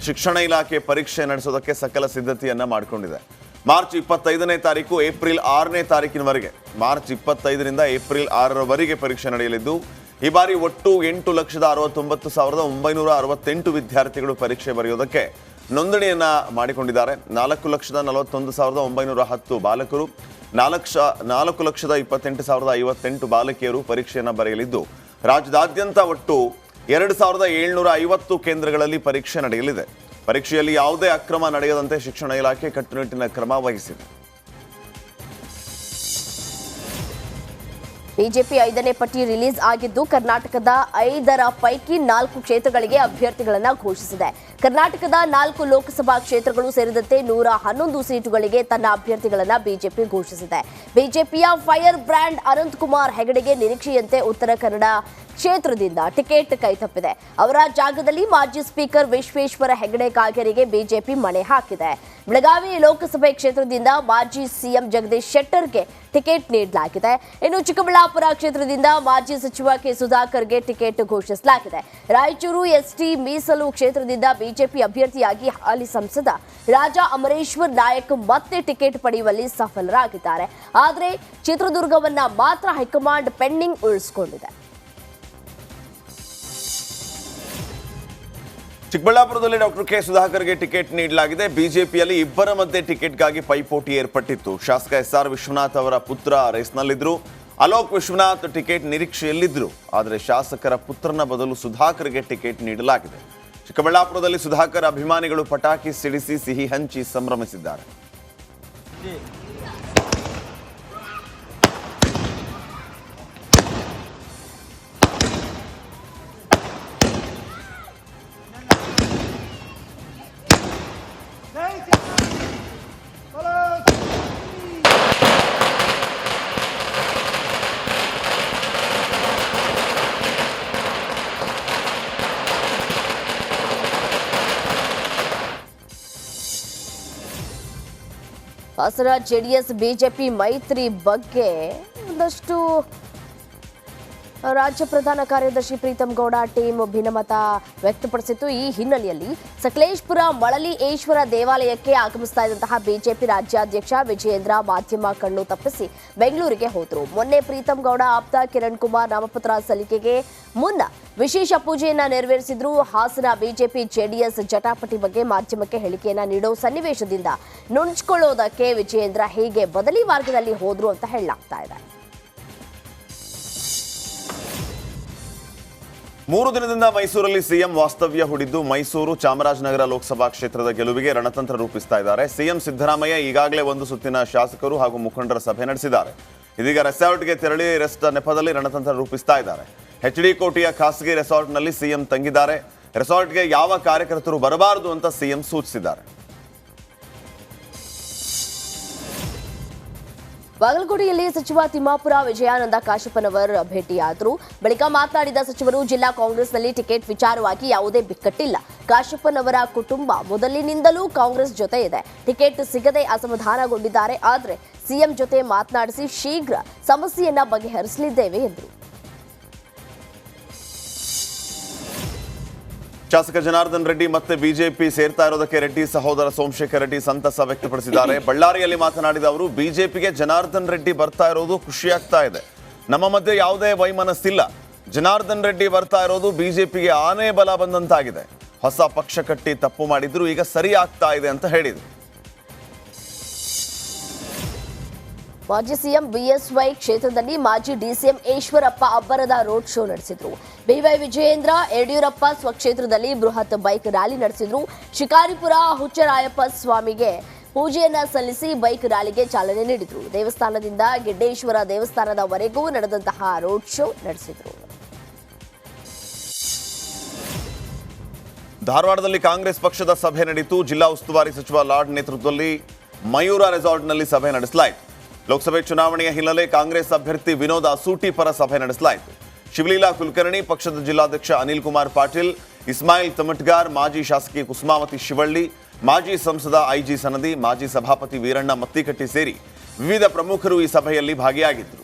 ಶಿಕ್ಷಣ ಇಲಾಖೆ ಪರೀಕ್ಷೆ ನಡೆಸೋದಕ್ಕೆ ಸಕಲ ಸಿದ್ಧತೆಯನ್ನ ಮಾಡಿಕೊಂಡಿದೆ. ಮಾರ್ಚ್ 25ನೇ ತಾರೀಕು ಏಪ್ರಿಲ್ 6ನೇ ತಾರೀಕಿನವರೆಗೆ, ಮಾರ್ಚ್ 25ರಿಂದ ಏಪ್ರಿಲ್ 6ರವರೆಗೆ ಪರೀಕ್ಷೆ ನಡೆಯಲಿದ್ದು, ಈ ಬಾರಿ ಒಟ್ಟು 8,69,968 ವಿದ್ಯಾರ್ಥಿಗಳು ಪರೀಕ್ಷೆ ಬರೆಯೋದಕ್ಕೆ ನೋಂದಣಿಯನ್ನ ಮಾಡಿಕೊಂಡಿದ್ದಾರೆ. 4,41,910 ಬಾಲಕರು, 4,28,058 ಬಾಲಕಿಯರು ಪರೀಕ್ಷೆಯನ್ನು ಬರೆಯಲಿದ್ದು, ರಾಜ್ಯದಾದ್ಯಂತ ಒಟ್ಟು 2,750 ಕೇಂದ್ರಗಳಲ್ಲಿ ಪರೀಕ್ಷೆ ನಡೆಯಲಿದೆ. ಪರೀಕ್ಷೆಯಲ್ಲಿ ಯಾವುದೇ ಅಕ್ರಮ ನಡೆಯದಂತೆ ಶಿಕ್ಷಣ ಇಲಾಖೆ ಕಟ್ಟುನಿಟ್ಟಿನ ಕ್ರಮ ವಹಿಸಿದೆ. ಬಿಜೆಪಿ 5ನೇ ಪಟ್ಟಿ ರಿಲೀಸ್ ಆಗಿದ್ದು, ಕರ್ನಾಟಕದ 5ರ ಪೈಕಿ 4 ಕ್ಷೇತ್ರಗಳಿಗೆ ಅಭ್ಯರ್ಥಿಗಳನ್ನು ಘೋಷಿಸಿದೆ. ಕರ್ನಾಟಕದ 4 ಲೋಕಸಭಾ ಕ್ಷೇತ್ರಗಳು ಸೇರಿದಂತೆ 111 ಸೀಟುಗಳಿಗೆ ತನ್ನ ಅಭ್ಯರ್ಥಿಗಳನ್ನು ಬಿಜೆಪಿ ಘೋಷಿಸಿದೆ. ಬಿಜೆಪಿಯ ಫೈರ್ ಬ್ರ್ಯಾಂಡ್ ಅನಂತಕುಮಾರ್ ಹೆಗಡೆಗೆ ನಿರೀಕ್ಷೆಯಂತೆ ಉತ್ತರ ಕನ್ನಡ ಕ್ಷೇತ್ರದಿಂದ ಟಿಕೆಟ್ ಕೈತಪ್ಪಿದೆ. ಅವರ ಜಾಗದಲ್ಲಿ ಮಾಜಿ ಸ್ಪೀಕರ್ ವಿಶ್ವೇಶ್ವರ ಹೆಗಡೆ ಕಾಗೇರಿಗೆ ಬಿಜೆಪಿ ಮಣೆ ಹಾಕಿದೆ. ಬೆಳಗಾವಿ ಲೋಕಸಭೆ ಕ್ಷೇತ್ರದಿಂದ ಮಾಜಿ ಸಿಎಂ ಜಗದೀಶ್ ಶೆಟ್ಟರ್ಗೆ ಟಿಕೆಟ್ ನೀಡಲಾಗಿದೆ. ಇನ್ನು ಚಿಕ್ಕಬಳ್ಳಾಪುರ ಕ್ಷೇತ್ರದಿಂದ ಮಾಜಿ ಸಚಿವ ಕೆ ಸುಧಾಕರ್ಗೆ ಟಿಕೆಟ್ ಘೋಷಿಸಲಾಗಿದೆ. ರಾಯಚೂರು ಎಸ್ಟಿ ಮೀಸಲು ಕ್ಷೇತ್ರದಿಂದ ಬಿಜೆಪಿ ಅಭ್ಯರ್ಥಿಯಾಗಿ ಹಾಲಿ ಸಂಸದ ರಾಜಾ ಅಮರೇಶ್ವರ್ ನಾಯಕ್ ಮತ್ತೆ ಟಿಕೆಟ್ ಪಡೆಯುವಲ್ಲಿ ಸಫಲರಾಗಿದ್ದಾರೆ. ಆದರೆ ಚಿತ್ರದುರ್ಗವನ್ನ ಮಾತ್ರ ಹೈಕಮಾಂಡ್ ಪೆಂಡಿಂಗ್ ಉಳಿಸಿಕೊಂಡಿದೆ. ಚಿಕ್ಕಬಳ್ಳಾಪುರದಲ್ಲಿ ಡಾಕ್ಟರ್ ಕೆ ಸುಧಾಕರ್ಗೆ ಟಿಕೆಟ್ ನೀಡಲಾಗಿದೆ. ಬಿಜೆಪಿಯಲ್ಲಿ ಇಬ್ಬರ ಮಧ್ಯೆ ಟಿಕೆಟ್ಗಾಗಿ ಪೈಪೋಟಿ ಏರ್ಪಟ್ಟಿತ್ತು. ಶಾಸಕ SR ವಿಶ್ವನಾಥ್ ಅವರ ಪುತ್ರ ರೇಸ್ನಲ್ಲಿದ್ದರು. ಅಲೋಕ್ ವಿಶ್ವನಾಥ್ ಟಿಕೆಟ್ ನಿರೀಕ್ಷೆಯಲ್ಲಿದ್ದರು. ಆದರೆ ಶಾಸಕರ ಪುತ್ರನ ಬದಲು ಸುಧಾಕರ್ಗೆ ಟಿಕೆಟ್ ನೀಡಲಾಗಿದೆ. ಚಿಕ್ಕಬಳ್ಳಾಪುರದಲ್ಲಿ ಸುಧಾಕರ್ ಅಭಿಮಾನಿಗಳು ಪಟಾಕಿ ಸಿಡಿಸಿ ಸಿಹಿ ಹಂಚಿ ಸಂಭ್ರಮಿಸಿದ್ದಾರೆ. ಹಾಸನ ಜೆಡಿಎಸ್ ಬಿಜೆಪಿ ಮೈತ್ರಿ ಬಗ್ಗೆ ಒಂದಷ್ಟು ರಾಜ್ಯ ಪ್ರಧಾನ ಕಾರ್ಯದರ್ಶಿ ಪ್ರೀತಂ ಗೌಡ ಟೀಮ್ ಭಿನ್ನಮತ ವ್ಯಕ್ತಪಡಿಸಿತ್ತು. ಈ ಹಿನ್ನೆಲೆಯಲ್ಲಿ ಸಕಲೇಶಪುರ ಮಳಲಿಯೇಶ್ವರ ದೇವಾಲಯಕ್ಕೆ ಆಗಮಿಸ್ತಾ ಇದ್ದಂತಹ ಬಿಜೆಪಿ ರಾಜ್ಯಾಧ್ಯಕ್ಷ ವಿಜಯೇಂದ್ರ ಮಾಧ್ಯಮ ಕಣ್ಣು ತಪ್ಪಿಸಿ ಬೆಂಗಳೂರಿಗೆ ಹೋದರು. ಮೊನ್ನೆ ಪ್ರೀತಂ ಗೌಡ ಆಪ್ತ ಕಿರಣ್ ಕುಮಾರ್ ನಾಮಪತ್ರ ಸಲ್ಲಿಕೆಗೆ ಮುನ್ನ ವಿಶೇಷ ಪೂಜೆಯನ್ನ ನೆರವೇರಿಸಿದ್ರು. ಹಾಸನ ಬಿಜೆಪಿ ಜೆಡಿಎಸ್ ಜಟಾಪಟಿ ಬಗ್ಗೆ ಮಾಧ್ಯಮಕ್ಕೆ ಹೇಳಿಕೆಯನ್ನ ನೀಡೋ ಸನ್ನಿವೇಶದಿಂದ ನುಣುಚಿಕೊಳ್ಳೋದಕ್ಕೆ ವಿಜಯೇಂದ್ರ ಹೀಗೆ ಬದಲಿ ಮಾರ್ಗದಲ್ಲಿ ಹೋದ್ರು ಅಂತ ಹೇಳಲಾಗ್ತಾ ಇದೆ. 3 ದಿನದಿಂದ ಮೈಸೂರಲ್ಲಿ ಸಿಎಂ ವಾಸ್ತವ್ಯ ಹೂಡಿದ್ದು, ಮೈಸೂರು ಚಾಮರಾಜನಗರ ಲೋಕಸಭಾ ಕ್ಷೇತ್ರದ ಗೆಲುವಿಗೆ ರಣತಂತ್ರ ರೂಪಿಸ್ತಾ ಇದ್ದಾರೆ. ಸಿಎಂ ಸಿದ್ದರಾಮಯ್ಯ ಈಗಾಗಲೇ ಒಂದು ಸುತ್ತಿನ ಶಾಸಕರು ಹಾಗೂ ಮುಖಂಡರ ಸಭೆ ನಡೆಸಿದ್ದಾರೆ. ಇದೀಗ ರೆಸಾರ್ಟ್ಗೆ ತೆರಳಿ ರೆಸ್ಟ್ ನೆಪದಲ್ಲಿ ರಣತಂತ್ರ ರೂಪಿಸ್ತಾ ಇದ್ದಾರೆ. HD ಕೋಟೆಯ ಖಾಸಗಿ ರೆಸಾರ್ಟ್ನಲ್ಲಿ ಸಿಎಂ ತಂಗಿದ್ದಾರೆ. ರೆಸಾರ್ಟ್ಗೆ ಯಾವ ಕಾರ್ಯಕರ್ತರು ಬರಬಾರದು ಅಂತ ಸಿಎಂ ಸೂಚಿಸಿದ್ದಾರೆ. ಬಾಗಲಕೋಟೆಯಲ್ಲಿ ಸಚಿವ ತಿಮ್ಮಾಪುರ ವಿಜಯಾನಂದ ಕಾಶಪ್ಪನವರ್ ಭೇಟಿಯಾದರು. ಬಳಿಕ ಮಾತನಾಡಿದ ಸಚಿವರು, ಜಿಲ್ಲಾ ಕಾಂಗ್ರೆಸ್ನಲ್ಲಿ ಟಿಕೆಟ್ ವಿಚಾರವಾಗಿ ಯಾವುದೇ ಬಿಕ್ಕಟ್ಟಿಲ್ಲ. ಕಾಶಪ್ಪನವರ ಕುಟುಂಬ ಮೊದಲಿನಿಂದಲೂ ಕಾಂಗ್ರೆಸ್ ಜೊತೆ ಇದೆ. ಟಿಕೆಟ್ ಸಿಗದೆ ಅಸಮಾಧಾನಗೊಂಡಿದ್ದಾರೆ. ಆದರೆ ಸಿಎಂ ಜೊತೆ ಮಾತನಾಡಿಸಿ ಶೀಘ್ರ ಸಮಸ್ಯೆಯನ್ನ ಬಗೆಹರಿಸಲಿದ್ದೇವೆ ಎಂದರು. ಶಾಸಕ ಜನಾರ್ದನ್ ರೆಡ್ಡಿ ಮತ್ತೆ ಬಿಜೆಪಿ ಸೇರ್ತಾ ಇರೋದಕ್ಕೆ ರೆಡ್ಡಿ ಸಹೋದರ ಸೋಮಶೇಖರ್ ರೆಡ್ಡಿ ಸಂತಸ ವ್ಯಕ್ತಪಡಿಸಿದ್ದಾರೆ. ಬಳ್ಳಾರಿಯಲ್ಲಿ ಮಾತನಾಡಿದ ಅವರು, ಬಿಜೆಪಿಗೆ ಜನಾರ್ದನ್ ರೆಡ್ಡಿ ಬರ್ತಾ ಇರೋದು ಖುಷಿಯಾಗ್ತಾ ಇದೆ. ನಮ್ಮ ಮಧ್ಯೆ ಯಾವುದೇ ವೈಮನಸ್ಸಿಲ್ಲ. ಜನಾರ್ದನ್ ರೆಡ್ಡಿ ಬರ್ತಾ ಇರೋದು ಬಿಜೆಪಿಗೆ ಆನೆ ಬಲ ಬಂದಂತಾಗಿದೆ. ಹೊಸ ಪಕ್ಷ ಕಟ್ಟಿ ತಪ್ಪು ಮಾಡಿದ್ರು, ಈಗ ಸರಿ ಆಗ್ತಾ ಇದೆ ಅಂತ ಹೇಳಿದರು. ಮಾಜಿ ಸಿಎಂ ಬಿಎಸ್ವೈ ಕ್ಷೇತ್ರದಲ್ಲಿ ಮಾಜಿ ಡಿಸಿಎಂ ಈಶ್ವರಪ್ಪ ಅಬ್ಬರದ ರೋಡ್ ಶೋ ನಡೆಸಿದ್ರು. ಬಿವೈ ವಿಜಯೇಂದ್ರ ಯಡಿಯೂರಪ್ಪ ಸ್ವಕ್ಷೇತ್ರದಲ್ಲಿ ಬೃಹತ್ ಬೈಕ್ ರ್ಯಾಲಿ ನಡೆಸಿದ್ರು. ಶಿಕಾರಿಪುರ ಹುಚ್ಚರಾಯಪ್ಪ ಸ್ವಾಮಿಗೆ ಪೂಜೆಯನ್ನ ಸಲ್ಲಿಸಿ ಬೈಕ್ ರ್ಯಾಲಿಗೆ ಚಾಲನೆ ನೀಡಿದ್ರು. ದೇವಸ್ಥಾನದಿಂದ ಗಿಡ್ಡೇಶ್ವರ ದೇವಸ್ಥಾನದವರೆಗೂ ನಡೆದಂತಹ ರೋಡ್ ಶೋ ನಡೆಸಿದ್ರು. ಧಾರವಾಡದಲ್ಲಿ ಕಾಂಗ್ರೆಸ್ ಪಕ್ಷದ ಸಭೆ ನಡೆಯಿತು. ಜಿಲ್ಲಾ ಉಸ್ತುವಾರಿ ಸಚಿವ ಲಾಡ್ ನೇತೃತ್ವದಲ್ಲಿ ಮಯೂರ ರೆಸಾರ್ಟ್ನಲ್ಲಿ ಸಭೆ ನಡೆಸಲಾಯಿತು. ಲೋಕಸಭೆ ಚುನಾವಣೆಯ ಹಿನ್ನೆಲೆ ಕಾಂಗ್ರೆಸ್ ಅಭ್ಯರ್ಥಿ ವಿನೋದ್ ಅಸೂಟಿ ಪರ ಸಭೆ ನಡೆಸಲಾಯಿತು. ಶಿವಲೀಲಾ ಕುಲಕರ್ಣಿ, ಪಕ್ಷದ ಜಿಲ್ಲಾಧ್ಯಕ್ಷ ಅನಿಲ್ ಕುಮಾರ್ ಪಾಟೀಲ್, ಇಸ್ಮಾಯಿಲ್ ತಮಟ್ಗಾರ್, ಮಾಜಿ ಶಾಸಕಿ ಕುಸುಮಾವತಿ ಶಿವಳ್ಳಿ, ಮಾಜಿ ಸಂಸದ ಐಜಿ ಸನದಿ, ಮಾಜಿ ಸಭಾಪತಿ ವೀರಣ್ಣ ಮತ್ತಿಕಟ್ಟಿ ಸೇರಿ ವಿವಿಧ ಪ್ರಮುಖರು ಈ ಸಭೆಯಲ್ಲಿ ಭಾಗಿಯಾಗಿದ್ದರು.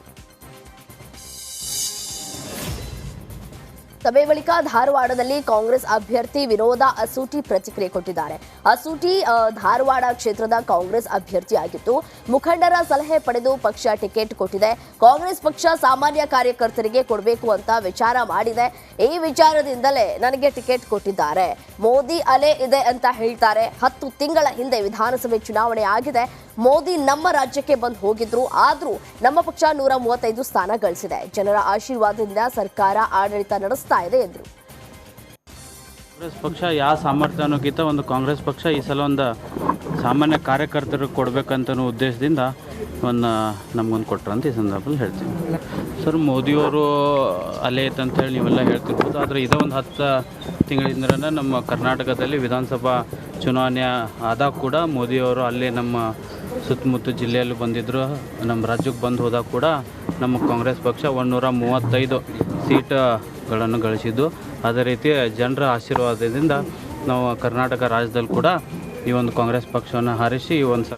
ಸಭೆ ಬಳಿಕ ಧಾರವಾಡದಲ್ಲಿ ಕಾಂಗ್ರೆಸ್ ಅಭ್ಯರ್ಥಿ ವಿನೋದ ಅಸೂಟಿ ಪ್ರತಿಕ್ರಿಯೆ ಕೊಟ್ಟಿದ್ದಾರೆ. ಅಸೂಟಿ ಧಾರವಾಡ ಕ್ಷೇತ್ರದ ಕಾಂಗ್ರೆಸ್ ಅಭ್ಯರ್ಥಿಯಾಗಿದ್ದು ಮುಖಂಡರ ಸಲಹೆ ಪಡೆದು ಪಕ್ಷ ಟಿಕೆಟ್ ಕೊಟ್ಟಿದೆ. ಕಾಂಗ್ರೆಸ್ ಪಕ್ಷ ಸಾಮಾನ್ಯ ಕಾರ್ಯಕರ್ತರಿಗೆ ಕೊಡಬೇಕು ಅಂತ ವಿಚಾರ ಮಾಡಿದೆ. ಈ ವಿಚಾರದಿಂದಲೇ ನನಗೆ ಟಿಕೆಟ್ ಕೊಟ್ಟಿದ್ದಾರೆ. ಮೋದಿ ಅಲೆ ಇದೆ ಅಂತ ಹೇಳ್ತಾರೆ. 10 ತಿಂಗಳ ಹಿಂದೆ ವಿಧಾನಸಭೆ ಚುನಾವಣೆ ಆಗಿದೆ. ಮೋದಿ ನಮ್ಮ ರಾಜ್ಯಕ್ಕೆ ಬಂದು ಹೋಗಿದ್ರು. ಆದ್ರೂ ನಮ್ಮ ಪಕ್ಷ 135 ಸ್ಥಾನ ಗಳಿಸಿದೆ. ಜನರ ಆಶೀರ್ವಾದದಿಂದ ಸರ್ಕಾರ ಆಡಳಿತ ನಡೆಸ್ತಾ ಇದೆ ಎಂದರು. ಕಾಂಗ್ರೆಸ್ ಪಕ್ಷ ಯಾವ ಸಾಮರ್ಥ್ಯ ಅನ್ನೋಕ್ಕಿಂತ ಒಂದು ಕಾಂಗ್ರೆಸ್ ಪಕ್ಷ ಈ ಸಲ ಒಂದು ಸಾಮಾನ್ಯ ಕಾರ್ಯಕರ್ತರಿಗೆ ಕೊಡಬೇಕಂತ ಉದ್ದೇಶದಿಂದ ನಮಗೊಂದು ಕೊಟ್ಟರು ಅಂತ ಈ ಸಂದರ್ಭದಲ್ಲಿ ಹೇಳ್ತೀನಿ. ಸರ್, ಮೋದಿಯವರು ಅಲ್ಲೇ ಐತೆ ಅಂತೇಳಿ ನೀವೆಲ್ಲ ಹೇಳ್ತಿರ್ಬೋದು. ಆದರೆ ಇದೇ ಒಂದು 10 ತಿಂಗಳಿಂದ ನಮ್ಮ ಕರ್ನಾಟಕದಲ್ಲಿ ವಿಧಾನಸಭಾ ಚುನಾವಣೆ ಆದಾಗ ಕೂಡ ಮೋದಿಯವರು ಅಲ್ಲೇ ನಮ್ಮ ಸುತ್ತಮುತ್ತ ಜಿಲ್ಲೆಯಲ್ಲಿ ಬಂದಿದ್ದರು. ನಮ್ಮ ರಾಜ್ಯಕ್ಕೆ ಬಂದು ಹೋದಾಗ ಕೂಡ ನಮ್ಮ ಕಾಂಗ್ರೆಸ್ ಪಕ್ಷ 135 ಸೀಟ್ಗಳನ್ನು ಗಳಿಸಿದ್ದು. ಅದೇ ರೀತಿ ಜನರ ಆಶೀರ್ವಾದದಿಂದ ನಾವು ಕರ್ನಾಟಕ ರಾಜ್ಯದಲ್ಲಿ ಕೂಡ ಈ ಒಂದು ಕಾಂಗ್ರೆಸ್ ಪಕ್ಷವನ್ನು ಹಾರಿಸಿ ಈ ಒಂದು